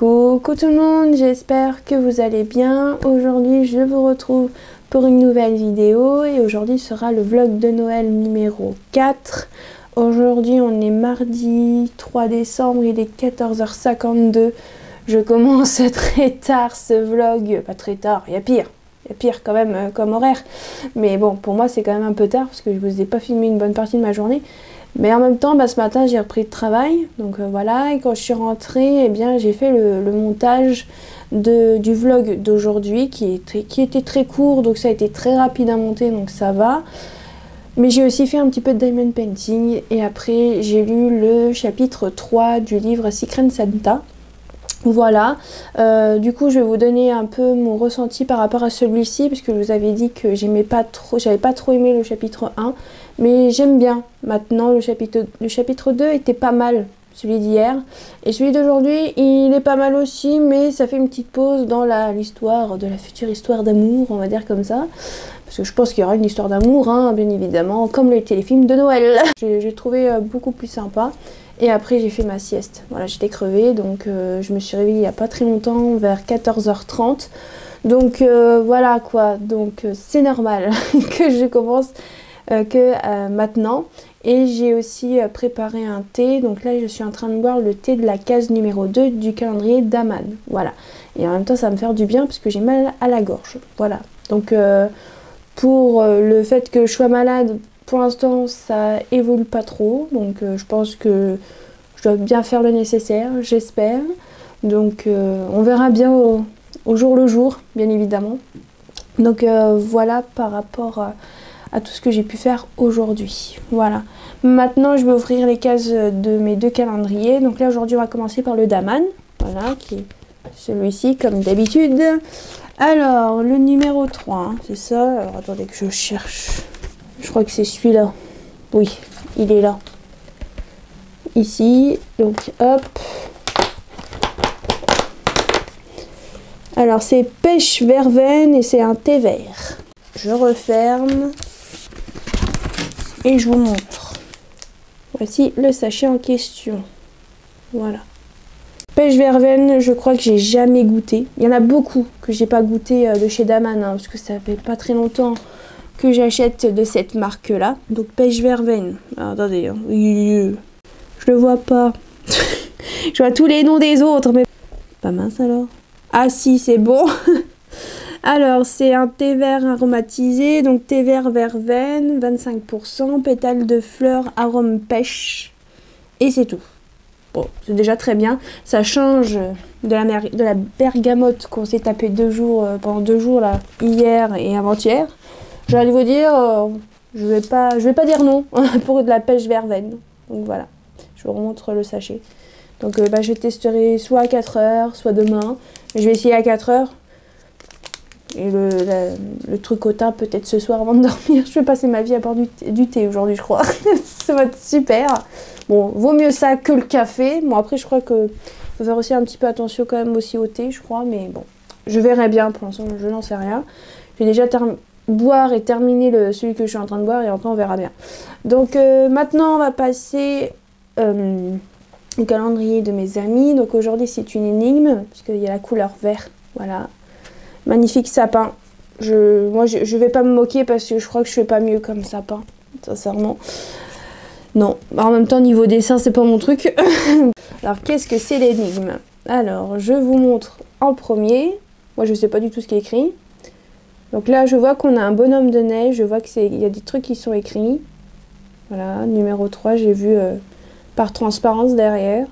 Coucou tout le monde, j'espère que vous allez bien. Aujourd'hui je vous retrouve pour une nouvelle vidéo et aujourd'hui sera le vlog de Noël numéro 4. Aujourd'hui on est mardi 3 décembre, il est 14h52. Je commence très tard ce vlog, pas très tard, il y a pire quand même comme horaire. Mais bon, pour moi c'est quand même un peu tard parce que je vous ai pas filmé une bonne partie de ma journée. Mais en même temps, ce matin j'ai repris le travail, donc voilà, et quand je suis rentrée, eh bien j'ai fait le montage du vlog d'aujourd'hui qui était très court, donc ça a été très rapide à monter, donc ça va. Mais j'ai aussi fait un petit peu de diamond painting, et après j'ai lu le chapitre 3 du livre Secret Santa. Voilà, du coup je vais vous donner un peu mon ressenti par rapport à celui-ci, parce que je vous avais dit que j'avais pas trop aimé le chapitre 1, mais j'aime bien maintenant. Le chapitre 2 était pas mal, celui d'hier, et celui d'aujourd'hui il est pas mal aussi, mais ça fait une petite pause dans l'histoire de la future histoire d'amour, on va dire comme ça. Parce que je pense qu'il y aura une histoire d'amour, hein, bien évidemment, comme les téléfilms de Noël. J'ai trouvé beaucoup plus sympa. Et après j'ai fait ma sieste. Voilà, j'étais crevée, donc je me suis réveillée il n'y a pas très longtemps, vers 14h30. Donc voilà quoi, donc c'est normal que je commence maintenant. Et j'ai aussi préparé un thé, donc là je suis en train de boire le thé de la case numéro 2 du calendrier d'Aman. Voilà, et en même temps ça va me faire du bien parce que j'ai mal à la gorge. Voilà, donc pour le fait que je sois malade, pour l'instant ça évolue pas trop, donc je pense que je dois bien faire le nécessaire, j'espère. Donc on verra bien au jour le jour, bien évidemment. Donc voilà par rapport à tout ce que j'ai pu faire aujourd'hui. Voilà. Maintenant je vais ouvrir les cases de mes deux calendriers. Donc là aujourd'hui on va commencer par le d'Aman, voilà, qui est celui-ci comme d'habitude. Alors le numéro 3, hein, c'est ça. Alors attendez que je cherche. Je crois que c'est celui-là. Oui, il est là. Ici, donc hop. Alors c'est pêche verveine et c'est un thé vert. Je referme et je vous montre. Voici le sachet en question. Voilà. Pêche verveine, je crois que j'ai jamais goûté. Il y en a beaucoup que j'ai pas goûté de chez Daman, hein, parce que ça fait pas très longtemps que j'achète de cette marque là. Donc pêche verveine. Alors, attendez, hein. Je le vois pas. Je vois tous les noms des autres, mais pas mince alors. Ah si, c'est bon. Alors c'est un thé vert aromatisé, donc thé vert verveine, 25%, pétales de fleurs, arôme pêche, et c'est tout. Bon, c'est déjà très bien. Ça change de la bergamote qu'on s'est tapé pendant 2 jours là, hier et avant-hier. J'allais vous dire, je vais pas dire non pour de la pêche verveine. Donc voilà, je vous remontre le sachet. Donc je testerai soit à 4 heures, soit demain. Mais je vais essayer à 4 heures. Et le truc au thym peut-être ce soir avant de dormir. Je vais passer ma vie à boire du thé aujourd'hui, je crois. Ça va être super. Bon, vaut mieux ça que le café. Bon, après, je crois que faut faire aussi un petit peu attention quand même aussi au thé, je crois. Mais bon, je verrai bien. Pour l'instant, je n'en sais rien. Je vais déjà boire et terminer celui que je suis en train de boire. Et après, on verra bien. Donc, maintenant, on va passer au calendrier de mes amis. Donc, aujourd'hui, c'est une énigme. Puisqu'il y a la couleur vert. Voilà. Magnifique sapin. Moi, je vais pas me moquer parce que je crois que je fais pas mieux comme sapin. Sincèrement. Non, en même temps niveau dessin c'est pas mon truc. Alors qu'est-ce que c'est l'énigme? Alors je vous montre en premier. Moi je sais pas du tout ce qui est écrit. Donc là je vois qu'on a un bonhomme de neige. Je vois qu'il y a des trucs qui sont écrits. Voilà, numéro 3 j'ai vu par transparence derrière.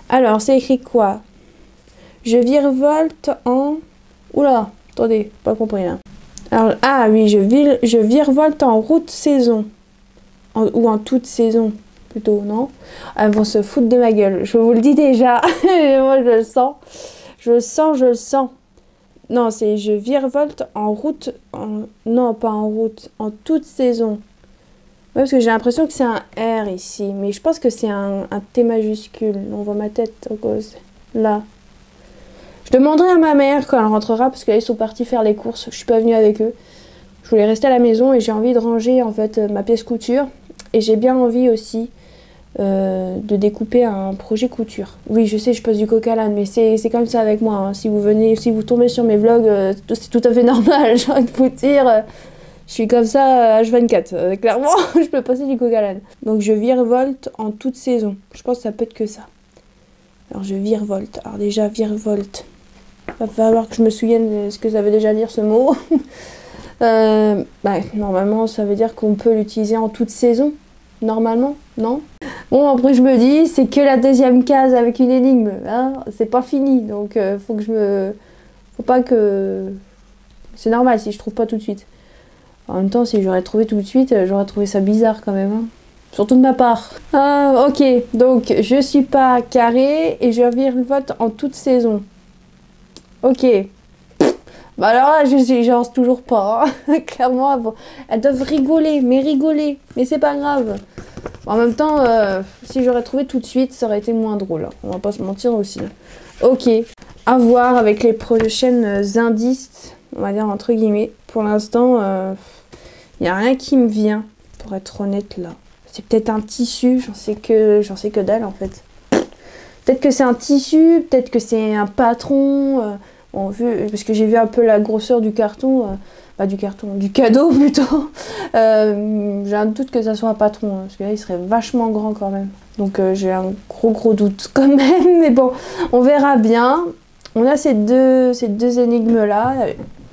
Alors c'est écrit quoi? Je virevolte en... Oula, attendez, pas compris là. Alors, ah oui, je virevolte en route saison. Ou en toute saison, plutôt, non? Elles vont se foutre de ma gueule, je vous le dis déjà. Moi, je le sens. Je le sens. Non, c'est je virevolte en route... Non, pas en route, en toute saison. Ouais, parce que j'ai l'impression que c'est un R ici. Mais je pense que c'est un T majuscule. On voit ma tête à cause. Là. Je demanderai à ma mère quand elle rentrera, parce qu'ils sont partis faire les courses. Je suis pas venue avec eux. Je voulais rester à la maison et j'ai envie de ranger en fait ma pièce couture. Et j'ai bien envie aussi de découper un projet couture. Oui, je sais, je passe du coq à l'âne, mais c'est comme ça avec moi. Hein. Si vous tombez sur mes vlogs, c'est tout à fait normal. J'ai envie de vous dire, je suis comme ça H24. Clairement, je peux passer du coq à l'âne. Donc je virevolte en toute saison. Je pense que ça peut être que ça. Alors je virevolte. Alors déjà, virevolte. Va falloir que je me souvienne de ce que ça veut déjà dire ce mot. Normalement, ça veut dire qu'on peut l'utiliser en toute saison. Normalement, non? Bon, après je me dis, c'est que la deuxième case avec une énigme, hein, c'est pas fini, donc faut pas que... C'est normal si je trouve pas tout de suite. En même temps, si j'aurais trouvé tout de suite, j'aurais trouvé ça bizarre quand même, hein. Surtout de ma part. Ok, donc je suis pas carré et je virevolte en toute saison. Ok. Bah alors là, j'en sais toujours pas, hein. Clairement, bon, elles doivent rigoler, mais c'est pas grave. En même temps, si j'aurais trouvé tout de suite, ça aurait été moins drôle. Hein. On va pas se mentir aussi. Ok, à voir avec les prochaines indices, on va dire entre guillemets. Pour l'instant, il n'y a rien qui me vient, pour être honnête là. C'est peut-être un tissu, j'en sais que dalle en fait. Peut-être que c'est un tissu, peut-être que c'est un patron. Parce que j'ai vu un peu la grosseur du carton. Du cadeau plutôt. J'ai un doute que ça soit un patron, hein, parce que là il serait vachement grand quand même. Donc j'ai un gros doute quand même, mais bon, on verra bien. On a ces deux énigmes là.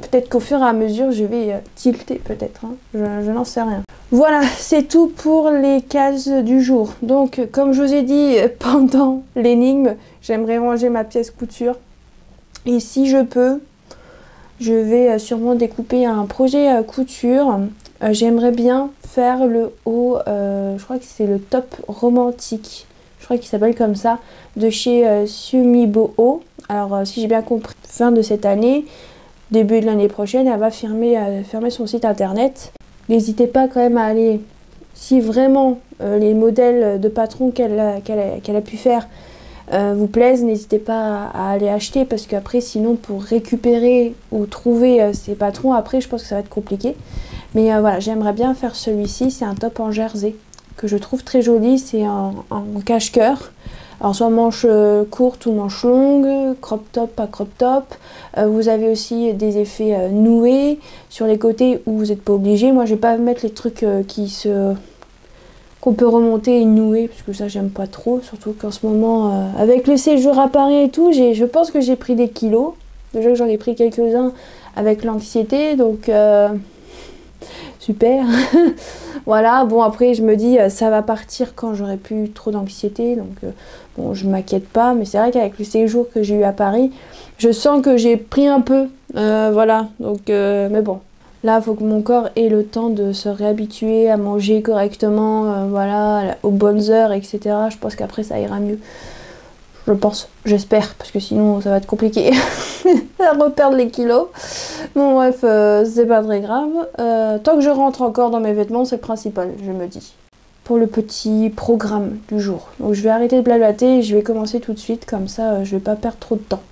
Peut-être qu'au fur et à mesure je vais tilter peut-être, hein. Je n'en sais rien. Voilà, c'est tout pour les cases du jour. Donc comme je vous ai dit pendant l'énigme, j'aimerais ranger ma pièce couture. Et si je peux, je vais sûrement découper un projet couture. J'aimerais bien faire le haut, je crois que c'est le top romantique. Je crois qu'il s'appelle comme ça, de chez Sumiboho. Alors si j'ai bien compris, fin de cette année, début de l'année prochaine, elle va fermer son site internet. N'hésitez pas quand même à aller, si vraiment les modèles de patron qu'elle a pu faire vous plaisent, n'hésitez pas à aller acheter, parce qu'après sinon pour récupérer ou trouver ces patrons, après je pense que ça va être compliqué. Mais voilà, j'aimerais bien faire celui-ci, c'est un top en jersey que je trouve très joli, c'est en cache-cœur. Alors soit manche courte ou manche longue, crop top, pas crop top. Vous avez aussi des effets noués sur les côtés où vous n'êtes pas obligé. Moi je vais pas mettre les trucs qu'on peut remonter et nouer, parce que ça j'aime pas trop, surtout qu'en ce moment avec le séjour à Paris et tout, je pense que j'ai pris des kilos, déjà que j'en ai pris quelques-uns avec l'anxiété, donc super. Voilà, bon après je me dis ça va partir quand j'aurai plus trop d'anxiété, donc bon je m'inquiète pas, mais c'est vrai qu'avec le séjour que j'ai eu à Paris, je sens que j'ai pris un peu, voilà, donc mais bon. Là, il faut que mon corps ait le temps de se réhabituer à manger correctement, voilà, aux bonnes heures, etc. Je pense qu'après, ça ira mieux. Je pense, j'espère, parce que sinon, ça va être compliqué à reperdre les kilos. Bon, bref, c'est pas très grave. Tant que je rentre encore dans mes vêtements, c'est le principal, je me dis. Pour le petit programme du jour. Donc, je vais arrêter de blablater et je vais commencer tout de suite, comme ça, je vais pas perdre trop de temps.